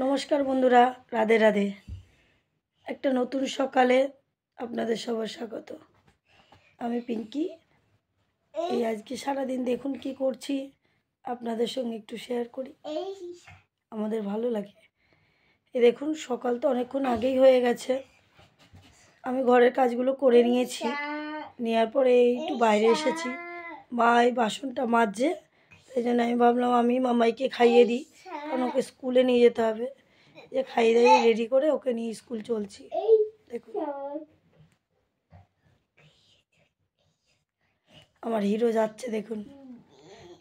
নমস্কার বন্ধুরা, রাধে রাধে। একটা নতুন সকালে আপনাদের সবার স্বাগত। আমি পিঙ্কি। এই আজকে সারাদিন দেখুন কি করছি, আপনাদের সঙ্গে একটু শেয়ার করি, আমাদের ভালো লাগে। এই দেখুন, সকাল তো অনেকক্ষণ আগেই হয়ে গেছে। আমি ঘরের কাজগুলো করে নিয়েছি, নেওয়ার পরে একটু বাইরে এসেছি। মা এই বাসনটা মাজছে, সেই জন্য আমি ভাবলাম আমি মামাইকে খাইয়ে দিই, কারণ ওকে স্কুলে নিয়ে যেতে হবে। যে খাইয়ে দাইয়ে রেডি করে ওকে নিয়ে স্কুল চলছি। দেখুন আমার হিরো যাচ্ছে, দেখুন।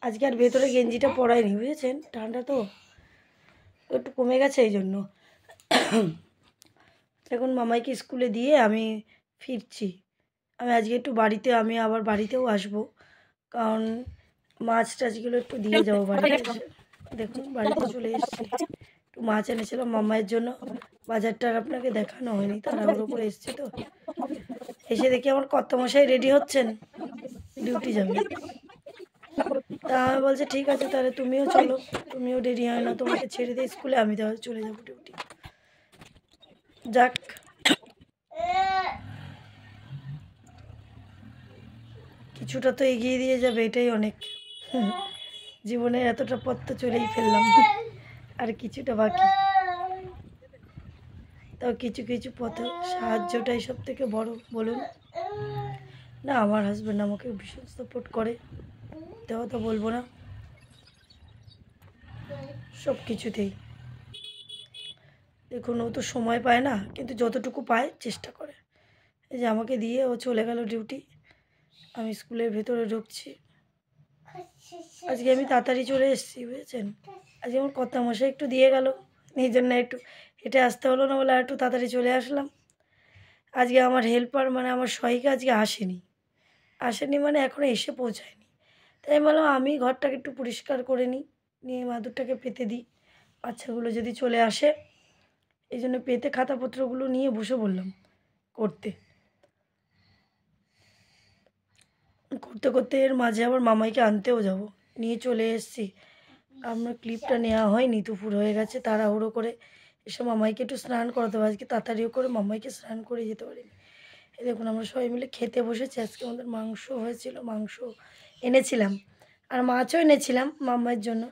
আজকে আর ভেতরে গেঞ্জিটা পরায়নি, বুঝেছেন, ঠান্ডা তো একটু কমে গেছে, এই জন্য। এখন মামাইকে স্কুলে দিয়ে আমি ফিরছি। আমি আজকে একটু আমি আবার বাড়িতেও আসবো, কারণ মাছ টাছগুলো একটু দিয়ে যাবো বাড়িতে এসে। দেখুন বাড়িতে চলে এসেছি, একটু মাছ এনেছিলাম মামাইয়ের জন্য। বাজারটা আর আপনাকে দেখানো হয়নি, তাড়াহুড়ো করে এসেছি তো। এসে দেখি আমার কর্তামশাই রেডি হচ্ছেন, ডিউটি যাবে। তা আমি বলছে ঠিক আছে, তাহলে তুমিও চলো, তুমিও দেরি হয় না, তোমাকে ছেড়ে দিয়ে স্কুলে আমি তাহলে চলে যাবো ডিউটি। যাক, কিছুটা তো এগিয়ে দিয়ে যাবে, এটাই অনেক। জীবনে এতটা পথ তো চলেই ফেললাম, আর কিছুটা বাকি। তাও কিছু কিছু পথে সাহায্যটাই সব থেকে বড়, বলুন না। আমার হাজব্যান্ড আমাকে ভীষণ সাপোর্ট করে, তাও তো বলবো না, সব কিছুতেই। দেখুন ও তো সময় পায় না, কিন্তু যতটুকু পায় চেষ্টা করে। এই যে আমাকে দিয়ে ও চলে গেল ডিউটি, আমি স্কুলের ভেতরে ঢুকছি। আজকে আমি তাড়াতাড়ি চলে এসেছি, বুঝেছেন। আজকে আমার কর্তামশাই একটু দিয়ে গেল, এই জন্য একটু হেঁটে আসতে হলো না বলে আর একটু তাড়াতাড়ি চলে আসলাম। আজকে আমার হেল্পার মানে আমার সহায়িকা আজকে আসেনি মানে এখনও এসে পৌঁছায়নি। তাই আমি বললাম আমি ঘরটাকে একটু পরিষ্কার করে নিই, নিয়ে মাদুরটাকে পেতে দিই, বাচ্চাগুলো যদি চলে আসে। এই জন্য পেতে খাতাপত্রগুলো নিয়ে বসে বললাম করতে করতে করতে এর মাঝে আবার মামাইকে আনতেও যাব, নিয়ে চলে এসেছি। আমার ক্লিপটা নেওয়া হয়নি, দুপুর হয়ে গেছে, তাড়াহুড়ো করে এসে মামাইকে একটু স্নান করাতে হবে। আজকে তাড়াতাড়িও করে মামাইকে স্নান করে যেতে পারিনি। এই দেখুন আমরা সবাই মিলে খেতে বসেছি। আজকে আমাদের মাংস হয়েছিল, মাংস এনেছিলাম, আর মাছও এনেছিলাম মামাইয়ের জন্য।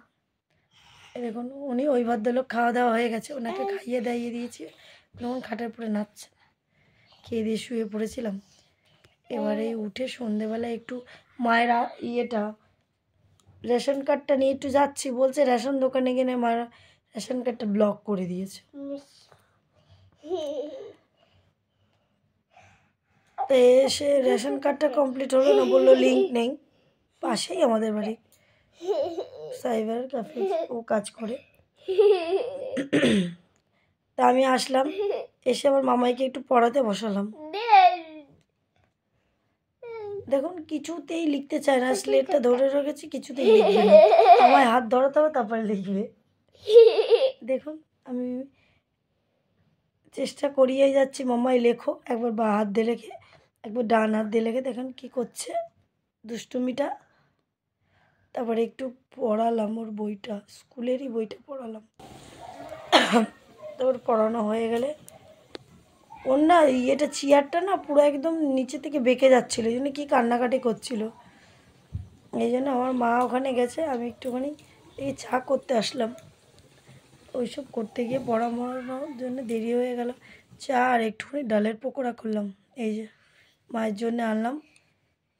এই দেখুন উনি ওই ভদ্রলোক খাওয়া দাওয়া হয়ে গেছে, ওনাকে খাইয়ে দাইয়ে দিয়েছি, যেমন খাটের পরে নাচছে। খেয়ে দিয়ে শুয়ে পড়েছিলাম। এবারে উঠে সন্ধেবেলায় একটু মায়ের রেশন কার্ডটা নিয়ে একটু যাচ্ছি, বলছে রেশন দোকানে গিয়ে মায়ের রেশন কার্ডটা ব্লক করে দিয়েছে। তো এসে রেশন কার্ডটা কমপ্লিট হলো না, বললো লিঙ্ক নেই। পাশেই আমাদের বাড়ি সাইবার ক্যাফে ও কাজ করে। তা আমি আসলাম, এসে আমার মামাইকে একটু পড়াতে বসালাম। দেখুন কিছুতেই লিখতে চায় না, স্লেটটা ধরে রেখেছি, কিছুতেই লিখবে না। আমায় হাত ধরাতে হবে, তারপরে লিখবে। দেখুন আমি চেষ্টা করিয়েই যাচ্ছি, মামাই লেখো, একবার বা হাত দিয়ে লেখে, একবার ডান হাত দিয়ে লেখে। দেখেন কি করছে দুষ্টুমিটা। তারপরে একটু পড়ালাম ওর বইটা, স্কুলেরই বইটা পড়ালাম। তারপর পড়ানো হয়ে গেলে ওর না ইয়েটা চেয়ারটা না পুরো একদম নিচে থেকে বেঁকে যাচ্ছিলো, এই জন্য কী কান্নাকাটি করছিল। এই জন্য আমার মা ওখানে গেছে, আমি একটুখানি এই চা করতে আসলাম। ওইসব করতে গিয়ে পড়ানোর জন্য দেরি হয়ে গেল। চা আর একটুখানি ডালের পকোড়া করলাম, এই যে মায়ের জন্য আনলাম,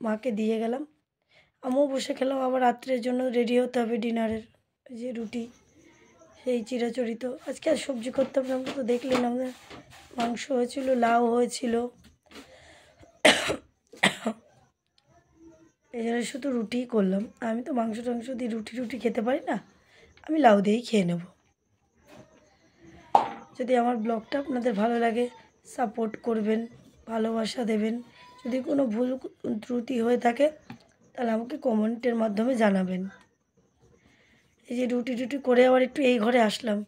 মাকে দিয়ে গেলাম। আমিও বসে খেলাম, আবার রাত্রের জন্য রেডি হতে হবে ডিনারের, যে রুটি সেই চিরাচরিত। আজকে আর সবজি করতে হবে, আমরা তো দেখলেন আমাদের মাংস হয়েছিল, লাউ হয়েছিল, এই জন্য শুধু রুটিই করলাম। আমি তো মাংস টাংস দিয়ে রুটি খেতে পারি না, আমি লাউ দিয়েই খেয়ে নেব। যদি আমার ব্লগটা আপনাদের ভালো লাগে সাপোর্ট করবেন, ভালোবাসা দেবেন। যদি কোনো ভুল ত্রুটি হয়ে থাকে তাহলে আমাকে কমেন্টের মাধ্যমে জানাবেন। এই যে রুটি করে আবার একটু এই ঘরে আসলাম,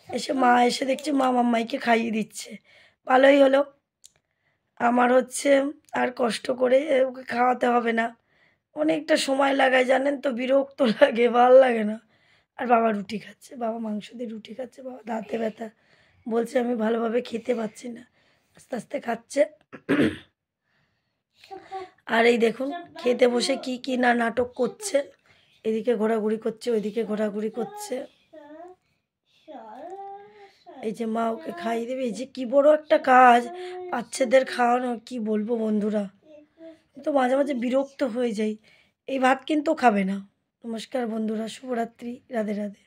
এসে দেখছি মা মাম্মাইকে খাইয়ে দিচ্ছে, ভালোই হলো। আমার হচ্ছে আর কষ্ট করে ওকে খাওয়াতে হবে না। অনেকটা সময় লাগায় জানেন তো, বিরক্ত লাগে, ভাল লাগে না। আর বাবা রুটি খাচ্ছে, বাবা মাংস দিয়ে রুটি খাচ্ছে, বাবা দাঁতে ব্যথা, বলছে আমি ভালোভাবে খেতে পাচ্ছি না, আস্তে আস্তে খাচ্ছে। আর এই দেখুন খেতে বসে কি কি না নাটক করছে, এদিকে ঘোরাঘুরি করছে, ওইদিকে ঘোরাঘুরি করছে। এই যে মা ওকে খাইয়ে দেবে, এই যে কি বড় একটা কাজ বাচ্চাদের খাওয়ানো, কি বলবো বন্ধুরা, তো মাঝে মাঝে বিরক্ত হয়ে যাই। এই ভাত কিন্তু খাবে না। নমস্কার বন্ধুরা, শুভরাত্রি, রাধে রাধে।